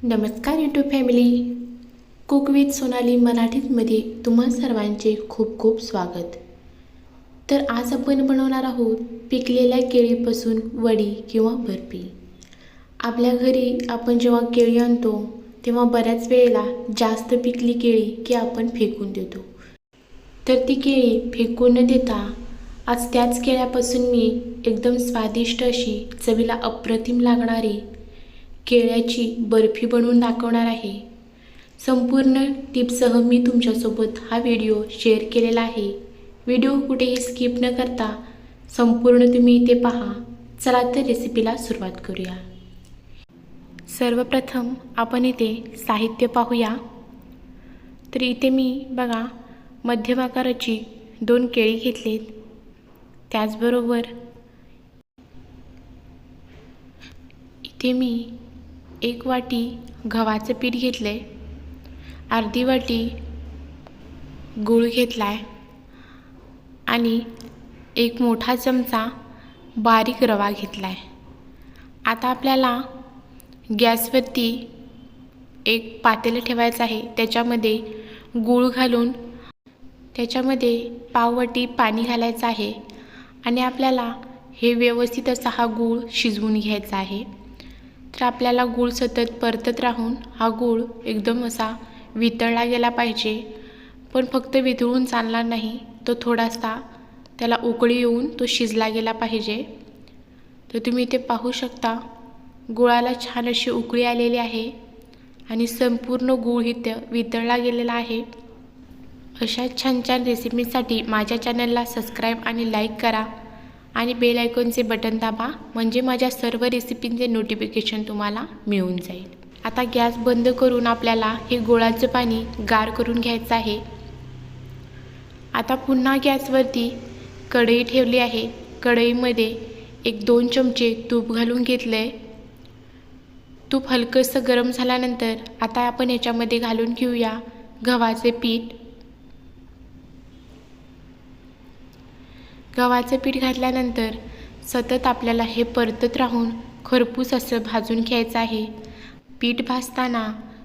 नमस्कार YouTube family. Cook with Sonali मराठीमध्ये तुम्हा सर्वांचे खूप खूप स्वागत. तर आज आपण बनवणार आहोत पिकलेल्या केळीपासून वडी किंवा बर्फी. आपल्या घरी आपण जेव्हा केळी आणतो तेव्हा बऱ्याच वेळेला जास्त पिकली केळी की आपण फेकून देतो. तर ती केळी फेकून न देता आज त्याच केळ्यापासून मी एकदम स्वादिष्ट अशी चवीला अप्रतिम लागणारी केळ्याची बर्फी बनवून दाखवणार आहे. संपूर्ण टिप्ससह मी तुमच्यासोबत हा व्हिडिओ शेअर केलेला आहे. व्हिडिओ कुठेही स्किप न करता संपूर्ण तुम्ही इथे पहा. चला तर रेसिपीला सुरुवात करूया. सर्वप्रथम आपण इथे साहित्य पाहूया. तर इथे मी बघा मध्यम आकाराची 2 केळी घेतलीत. त्याचबरोबर इथे मी 1 वाटी गव्हाचं पीठ घेतले, अर्धी वाटी गूळ घेतलाय आणि 1 मोठा चमचा बारीक रवा घेतलाय. आता आपल्याला गॅसवरती एक पातेलं ठेवायचं आहे. त्याच्यामध्ये गूळ घालून त्याच्यामध्ये पाव वाटी पाणी घालायचं आहे आणि आपल्याला हे व्यवस्थित असा हा गूळ शिजवून घ्यायचा आहे. तर आपल्याला गूळ सतत परतत राहून हा गूळ एकदम असा वितळला गेला पाहिजे. पण फक्त वितळून चालणार नाही, तो थोडासा त्याला उकळी येऊन तो शिजला गेला पाहिजे. तर तुम्ही इथे पाहू शकता गुळाला छान अशी उकळी आलेली आहे आणि संपूर्ण गूळ इथं वितळला गेलेला आहे. अशा छान छान रेसिपीसाठी माझ्या चॅनलला सबस्क्राईब आणि लाईक करा आणि बेल आयकॉनचे बटन दाबा, म्हणजे माझ्या सर्व रेसिपींचे नोटिफिकेशन तुम्हाला मिळून जाईल. आता गॅस बंद करून आपल्याला हे गुळाचं पाणी गार करून घ्यायचं आहे. आता पुन्हा गॅसवरती कढई ठेवली आहे. कढईमध्ये 1-2 चमचे तूप घालून घेतले. तूप हलकंसं गरम झाल्यानंतर आता आपण याच्यामध्ये घालून घेऊया गव्हाचे पीठ. गव्हाचं पीठ घातल्यानंतर सतत आपल्याला हे परतत राहून खरपूस असं भाजून घ्यायचं आहे. पीठ भाजताना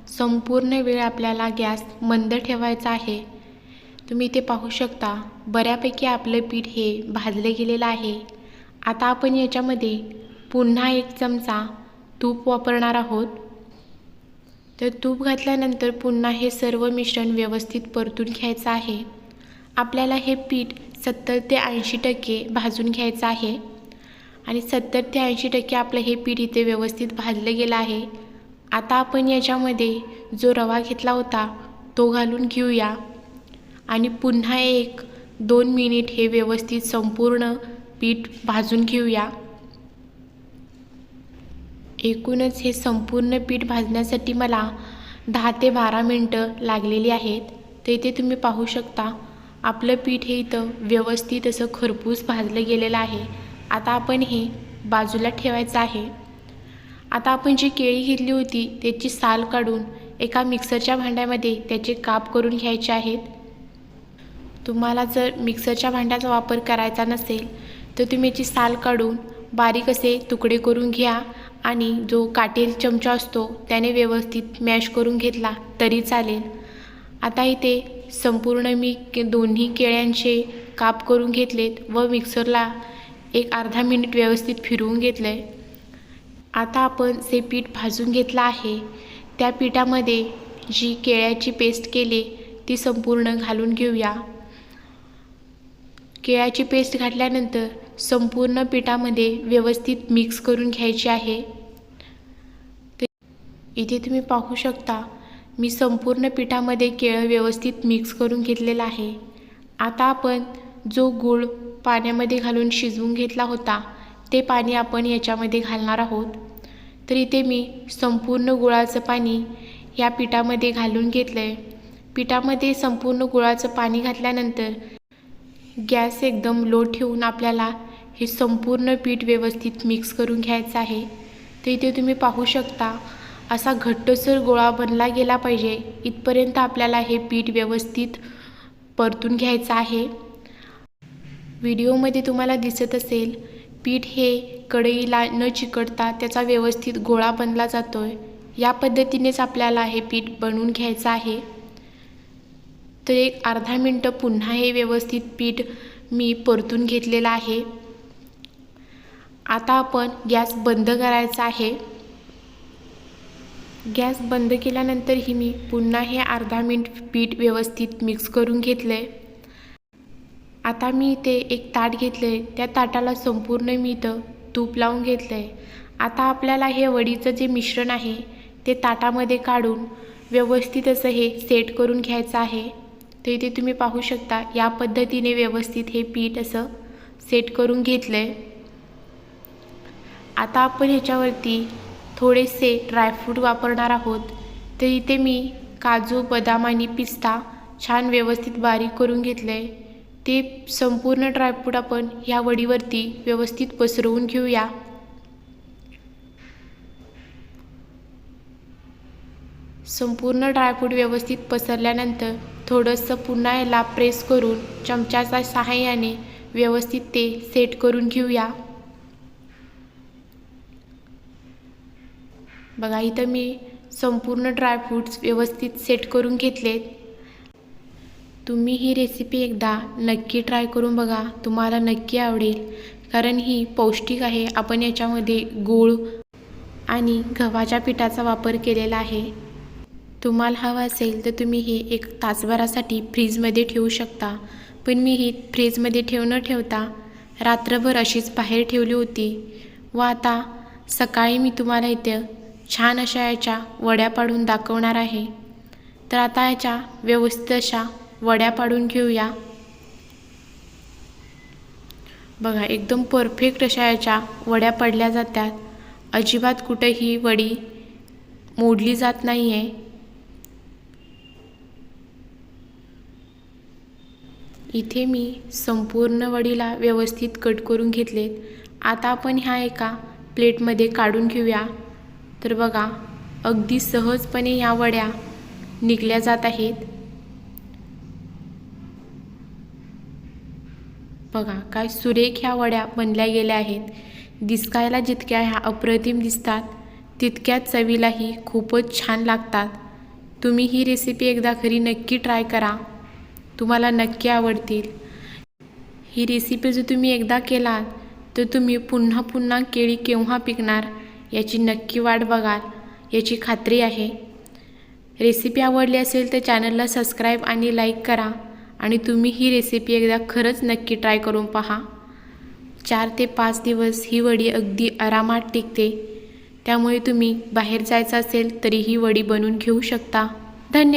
संपूर्ण वेळ आपल्याला गॅस मंद ठेवायचा आहे. तुम्ही इथे पाहू शकता बऱ्यापैकी आपलं पीठ हे भाजलं गेलेलं आहे. आता आपण याच्यामध्ये पुन्हा 1 चमचा तूप वापरणार आहोत. तर तूप घातल्यानंतर पुन्हा हे सर्व मिश्रण व्यवस्थित परतून घ्यायचं आहे. आपल्याला हे पीठ 70 ते 80% भाजून घ्यायचं आहे आणि 70 ते 80% आपलं हे पीठ इथे व्यवस्थित भाजलं गेलं आहे. आता आपण याच्यामध्ये जो रवा घेतला होता तो घालून घेऊया आणि पुन्हा 1-2 मिनिट हे व्यवस्थित संपूर्ण पीठ भाजून घेऊया. एकूणच हे संपूर्ण पीठ भाजण्यासाठी मला 10 ते 12 मिनटं लागलेली आहेत. तर इथे तुम्ही पाहू शकता आपलं पीठ हे इथं व्यवस्थित असं खरपूस भाजलं गेलेलं आहे. आता आपण हे बाजूला ठेवायचं आहे. आता आपण जी केळी घेतली होती त्याची साल काढून एका मिक्सरच्या भांड्यामध्ये त्याचे काप करून घ्यायचे आहेत. तुम्हाला जर मिक्सरच्या भांड्याचा वापर करायचा नसेल तर तुम्ही याची साल काढून बारीक असे तुकडे करून घ्या आणि जो काटेरी चमचा असतो त्याने व्यवस्थित मॅश करून घेतला तरी चालेल. आता इथे संपूर्ण मी दोन्ही केळ्यांचे काप करून घेतलेत व मिक्सरला 1-अर्धा मिनिट व्यवस्थित फिरवून घेतले. आता आपण जे पीठ भाजून घेतलं आहे त्या पिठामध्ये जी केळ्याची पेस्ट केली ती संपूर्ण घालून घेऊया. केळ्याची पेस्ट घातल्यानंतर संपूर्ण पिठामध्ये व्यवस्थित मिक्स करून घ्यायची आहे. इथे तुम्ही पाहू शकता मी संपूर्ण पिठामध्ये केळं व्यवस्थित मिक्स करून घेतलेलं आहे. आता आपण जो गूळ पाण्यामध्ये घालून शिजवून घेतला होता ते पाणी आपण याच्यामध्ये घालणार आहोत. तर इथे मी संपूर्ण गुळाचं पाणी या पिठामध्ये घालून घेतलं आहे. पिठामध्ये संपूर्ण गुळाचं पाणी घातल्यानंतर गॅस एकदम लो ठेवून आपल्याला हे संपूर्ण पीठ व्यवस्थित मिक्स करून घ्यायचं आहे. तर इथे तुम्ही पाहू शकता असा घट्टसर गोळा बनला गेला पाहिजे इथपर्यंत आपल्याला हे पीठ व्यवस्थित परतून घ्यायचं आहे. व्हिडिओमध्ये तुम्हाला दिसत असेल पीठ हे कढईला न चिकटता त्याचा व्यवस्थित गोळा बनला जातोय. या पद्धतीनेच आपल्याला हे पीठ बनवून घ्यायचं आहे। तर एक अर्धा मिनटं पुन्हा हे व्यवस्थित पीठ मी परतून घेतलेलं आहे। आता आपण गॅस बंद करायचा आहे। गॅस बंद केल्यानंतर ही मी पुन्हा हे अर्धा मिनिट पीठ व्यवस्थित मिक्स करून घेतले। आता मी इथे एक ताट घेतले, त्या ताटाला संपूर्ण मी इथं तूप लावून घेतले। आता आपल्याला हे वडीचं जे मिश्रण आहे ते ताटामध्ये काढून व्यवस्थित असं हे सेट करून घ्यायचं आहे। तर इथे तुम्ही पाहू शकता या पद्धतीने व्यवस्थित हे पीठ असं सेट करून घेतलंय। आता आपण ह्याच्यावरती थोडेसे ड्रायफ्रूट वापरणार आहोत। तर इथे मी काजू, बदाम आणि पिस्ता छान व्यवस्थित बारीक करून घेतले। ते संपूर्ण ड्रायफ्रूट आपण ह्या वडीवरती व्यवस्थित पसरवून घेऊया। संपूर्ण ड्रायफ्रूट व्यवस्थित पसरल्यानंतर थोडंसं पुन्हा याला प्रेस करून चमच्याच्या सहाय्याने व्यवस्थित ते सेट करून घेऊया। बघा इथं मी संपूर्ण ड्रायफ्रूट्स व्यवस्थित सेट करून घेतलेत। तुम्ही ही रेसिपी एकदा नक्की ट्राय करून बघा, तुम्हाला नक्की आवडेल, कारण ही पौष्टिक आहे। आपण याच्यामध्ये गूळ आणि गव्हाच्या पिठाचा वापर केलेला आहे। तुम्हाला हवं असेल तर तुम्ही हे एक तासभरासाठी फ्रीजमध्ये ठेवू शकता, पण मी ही फ्रीजमध्ये न ठेवता रात्रभर अशीच बाहेर ठेवली होती व आता सकाळी मी तुम्हाला इथं छान अशा याच्या वड्या पाडून दाखवणार आहे। तर आता याच्या व्यवस्थित अशा वड्या पाडून घेऊया। बघा एकदम परफेक्ट अशा याच्या वड्या पडल्या जातात, अजिबात कुठेही वडी मोडली जात नाही आहे। इथे मी संपूर्ण वडीला व्यवस्थित कट करून घेतलेत। आता आपण ह्या एका प्लेटमध्ये काढून घेऊया। तर बघा अगदी सहजपणे ह्या वड्या निघल्या जात आहेत। बघा काय सुरेख ह्या वड्या बनल्या गेल्या आहेत। दिसायला जितक्या ह्या अप्रतिम दिसतात तितक्याच चवीलाही खूपच छान लागतात। तुम्ही ही रेसिपी एकदा घरी नक्की ट्राय करा, तुम्हाला नक्की आवडतील। ही रेसिपी जर तुम्ही एकदा केलात तर तुम्ही पुन्हा पुन्हा केळी केव्हा पिकणार याची नक्की वाट बघाल, याची खात्री आहे। रेसिपी आवडली असेल तर चॅनलला सबस्क्राईब आणि लाईक करा आणि तुम्ही ही रेसिपी एकदा खरंच नक्की ट्राय करून पहा। 4 ते 5 दिवस ही वडी अगदी आरामात टिकते, त्यामुळे तुम्ही बाहेर जायचं असेल तरी ही वडी बनवून घेऊ शकता। धन्यवाद।